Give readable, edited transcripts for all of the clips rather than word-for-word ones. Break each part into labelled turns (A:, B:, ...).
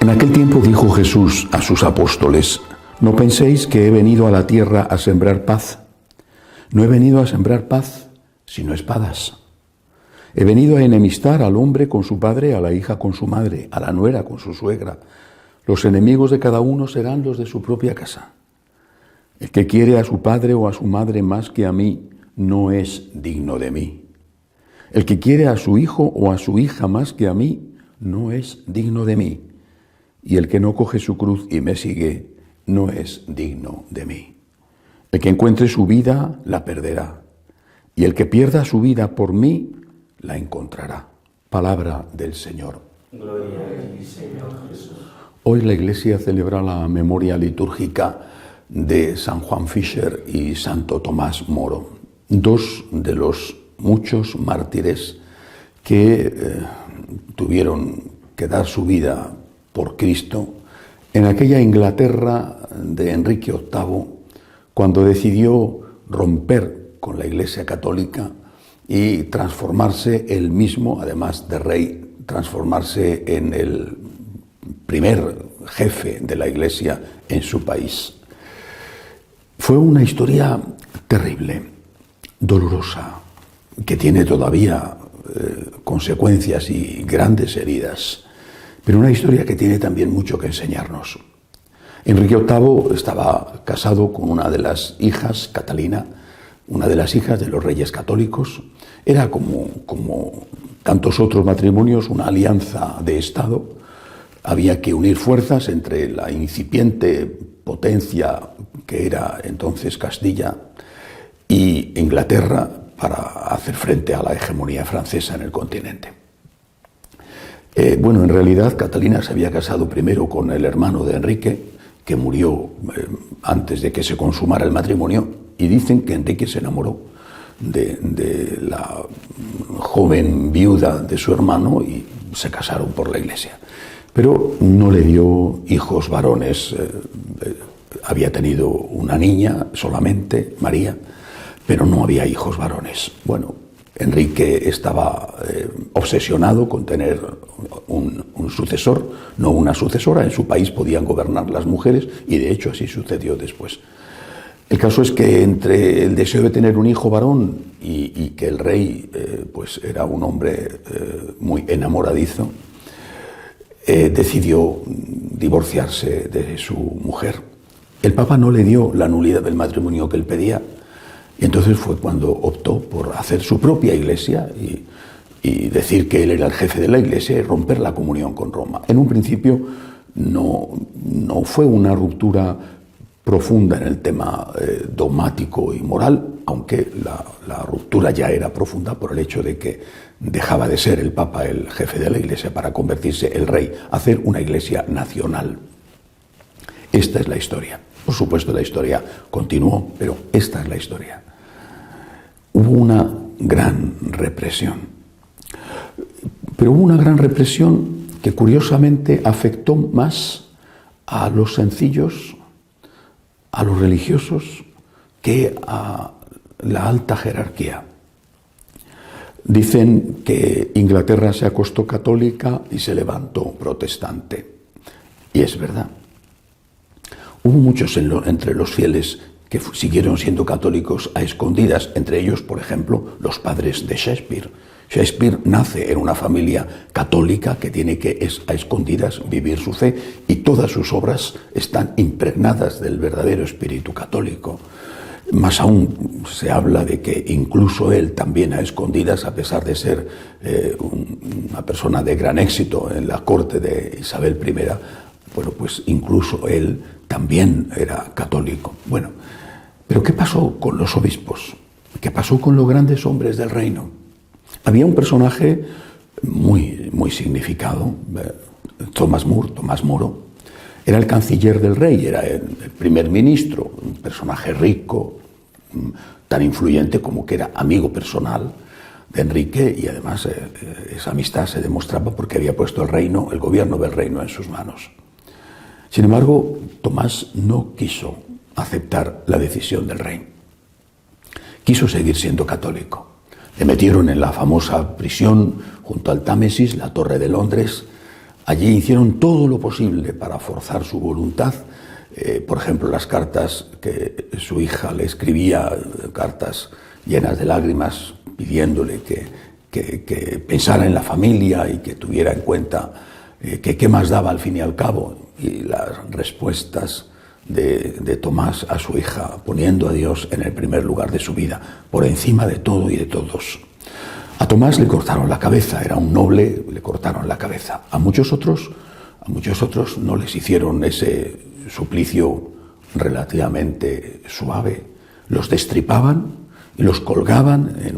A: En aquel tiempo dijo Jesús a sus apóstoles: no penséis que he venido a la tierra a sembrar paz. No he venido a sembrar paz, sino espadas. He venido a enemistar al hombre con su padre, a la hija con su madre, a la nuera con su suegra. Los enemigos de cada uno serán los de su propia casa. El que quiere a su padre o a su madre más que a mí, no es digno de mí. El que quiere a su hijo o a su hija más que a mí, no es digno de mí. Y el que no coge su cruz y me sigue, no es digno de mí. El que encuentre su vida, la perderá. Y el que pierda su vida por mí, la encontrará. Palabra del Señor.
B: Gloria a ti, Señor Jesús.
A: Hoy la Iglesia celebra la memoria litúrgica de San Juan Fischer y Santo Tomás Moro, dos de los muchos mártires que tuvieron que dar su vida por Cristo en aquella Inglaterra de Enrique VIII, cuando decidió romper con la Iglesia católica y transformarse él mismo, además de rey, transformarse en el primer jefe de la Iglesia en su país. Fue una historia terrible, dolorosa, que tiene todavía consecuencias y grandes heridas, pero una historia que tiene también mucho que enseñarnos. Enrique VIII estaba casado con una de las hijas, Catalina, una de las hijas de los reyes católicos. Era como tantos otros matrimonios, una alianza de Estado. Había que unir fuerzas entre la incipiente potencia que era entonces Castilla y Inglaterra para hacer frente a la hegemonía francesa en el continente. En realidad Catalina se había casado primero con el hermano de Enrique, que murió antes de que se consumara el matrimonio, y dicen que Enrique se enamoró de la joven viuda de su hermano y se casaron por la Iglesia. Pero no le dio hijos varones. Había tenido una niña solamente, María, pero no había hijos varones. Bueno, Enrique estaba obsesionado con tener un sucesor, no una sucesora. En su país podían gobernar las mujeres y de hecho así sucedió después. El caso es que entre el deseo de tener un hijo varón y que el rey pues era un hombre muy enamoradizo, decidió divorciarse de su mujer. El Papa no le dio la nulidad del matrimonio que él pedía, y entonces fue cuando optó por hacer su propia iglesia y decir que él era el jefe de la Iglesia y romper la comunión con Roma. En un principio no fue una ruptura profunda en el tema dogmático y moral, aunque la ruptura ya era profunda por el hecho de que dejaba de ser el Papa el jefe de la Iglesia para convertirse el rey, hacer una Iglesia nacional. Esta es la historia. Por supuesto, la historia continuó, pero esta es la historia. Hubo una gran represión. Pero hubo una gran represión que curiosamente afectó más a los sencillos, a los religiosos, que a la alta jerarquía. Dicen que Inglaterra se acostó católica y se levantó protestante. Y es verdad. Hubo muchos entre los fieles que siguieron siendo católicos a escondidas, entre ellos, por ejemplo, los padres de Shakespeare. Shakespeare nace en una familia católica que tiene que a escondidas vivir su fe, y todas sus obras están impregnadas del verdadero espíritu católico. Más aún se habla de que incluso él también a escondidas, a pesar de ser una persona de gran éxito en la corte de Isabel I, bueno, pues incluso él también era católico. Bueno, pero ¿qué pasó con los obispos? ¿Qué pasó con los grandes hombres del reino? Había un personaje muy significado, Tomás Moro. Era el canciller del rey, era el primer ministro, un personaje rico, tan influyente como que era amigo personal de Enrique, y además esa amistad se demostraba porque había puesto el gobierno del reino en sus manos. Sin embargo, Tomás no quiso aceptar la decisión del rey. Quiso seguir siendo católico. Le metieron en la famosa prisión junto al Támesis, la Torre de Londres, Allí hicieron todo lo posible para forzar su voluntad. Por ejemplo, las cartas que su hija le escribía, cartas llenas de lágrimas, pidiéndole que pensara en la familia y que tuviera en cuenta que qué más daba al fin y al cabo. Y las respuestas de Tomás a su hija, poniendo a Dios en el primer lugar de su vida, por encima de todo y de todos. A Tomás le cortaron la cabeza, era un noble, le cortaron la cabeza. A muchos otros no les hicieron ese suplicio relativamente suave. Los destripaban y los colgaban en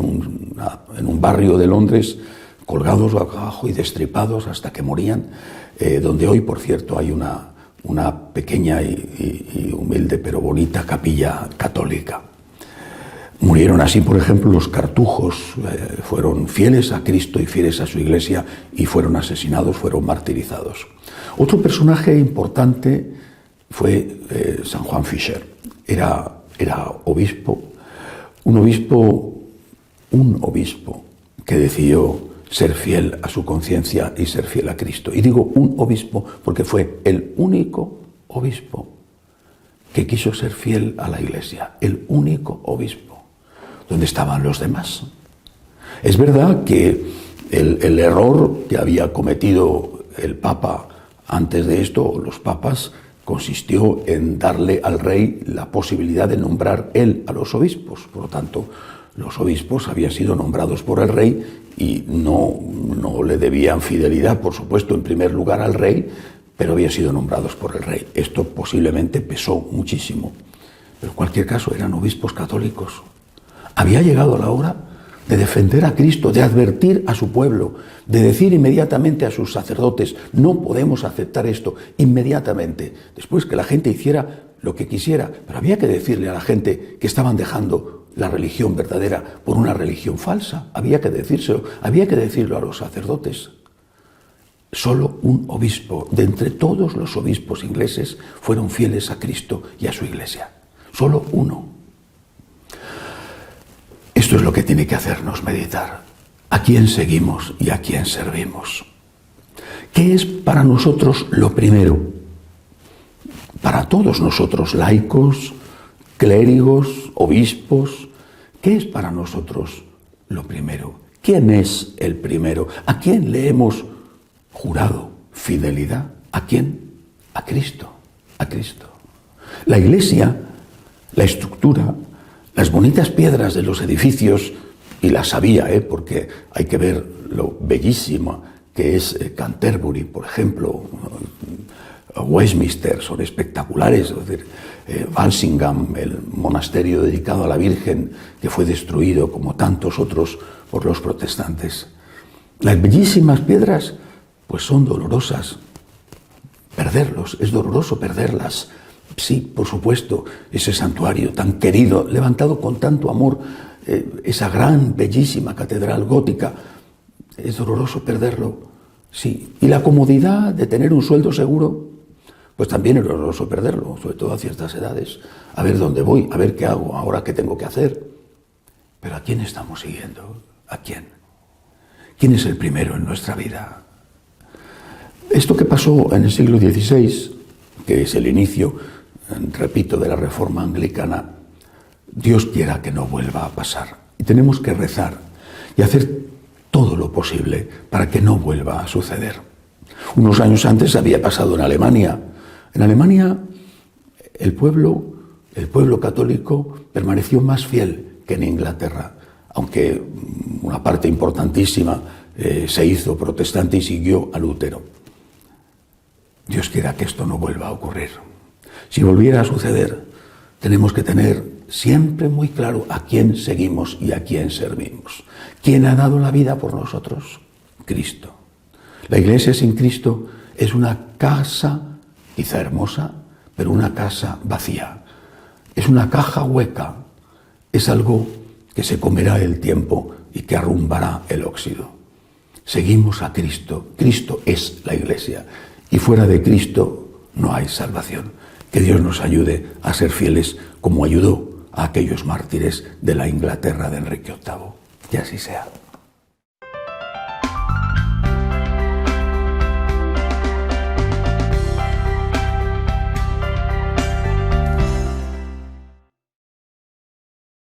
A: un barrio de Londres, colgados abajo y destripados hasta que morían, donde hoy, por cierto, hay una pequeña y humilde pero bonita capilla católica. Murieron así, por ejemplo, los cartujos, fueron fieles a Cristo y fieles a su Iglesia y fueron asesinados, fueron martirizados. Otro personaje importante fue San Juan Fisher. Era obispo, un obispo que decidió ser fiel a su conciencia y ser fiel a Cristo. Y digo un obispo porque fue el único obispo que quiso ser fiel a la Iglesia, el único obispo. ¿Dónde estaban los demás? Es verdad que el error que había cometido el Papa antes de esto, los papas, consistió en darle al rey la posibilidad de nombrar él a los obispos. Por lo tanto, los obispos habían sido nombrados por el rey y no le debían fidelidad, por supuesto, en primer lugar al rey, pero habían sido nombrados por el rey. Esto posiblemente pesó muchísimo. Pero en cualquier caso eran obispos católicos. Había llegado la hora de defender a Cristo, de advertir a su pueblo, de decir inmediatamente a sus sacerdotes: no podemos aceptar esto, inmediatamente, después que la gente hiciera lo que quisiera. Pero había que decirle a la gente que estaban dejando la religión verdadera por una religión falsa. Había que decírselo, había que decirlo a los sacerdotes. Solo un obispo, de entre todos los obispos ingleses, fueron fieles a Cristo y a su Iglesia. Solo uno. Esto es lo que tiene que hacernos meditar. ¿A quién seguimos y a quién servimos? ¿Qué es para nosotros lo primero? Para todos nosotros, laicos, clérigos, obispos, ¿qué es para nosotros lo primero? ¿Quién es el primero? ¿A quién le hemos jurado fidelidad? ¿A quién? A Cristo. A Cristo. La Iglesia, la estructura, las bonitas piedras de los edificios, y las había, porque hay que ver lo bellísima que es Canterbury, por ejemplo, Westminster, son espectaculares. Es decir, Walsingham, el monasterio dedicado a la Virgen, que fue destruido, como tantos otros, por los protestantes. Las bellísimas piedras, pues son dolorosas. Perderlos, es doloroso perderlas. Sí, por supuesto, ese santuario tan querido, levantado con tanto amor, esa gran, bellísima catedral gótica, es doloroso perderlo, sí. Y la comodidad de tener un sueldo seguro, pues también es doloroso perderlo, sobre todo a ciertas edades. A ver dónde voy, a ver qué hago, ahora qué tengo que hacer. Pero ¿a quién estamos siguiendo? ¿A quién? ¿Quién es el primero en nuestra vida? Esto que pasó en el siglo XVI, que es el inicio, repito, de la Reforma anglicana, Dios quiera que no vuelva a pasar. Y tenemos que rezar y hacer todo lo posible para que no vuelva a suceder. Unos años antes había pasado en Alemania. En Alemania el pueblo católico permaneció más fiel que en Inglaterra, aunque una parte importantísima se hizo protestante y siguió a Lutero. Dios quiera que esto no vuelva a ocurrir. Si volviera a suceder, tenemos que tener siempre muy claro a quién seguimos y a quién servimos. ¿Quién ha dado la vida por nosotros? Cristo. La Iglesia sin Cristo es una casa, quizá hermosa, pero una casa vacía. Es una caja hueca. Es algo que se comerá el tiempo y que arrumbará el óxido. Seguimos a Cristo. Cristo es la Iglesia. Y fuera de Cristo no hay salvación. Que Dios nos ayude a ser fieles como ayudó a aquellos mártires de la Inglaterra de Enrique VIII. Que así sea.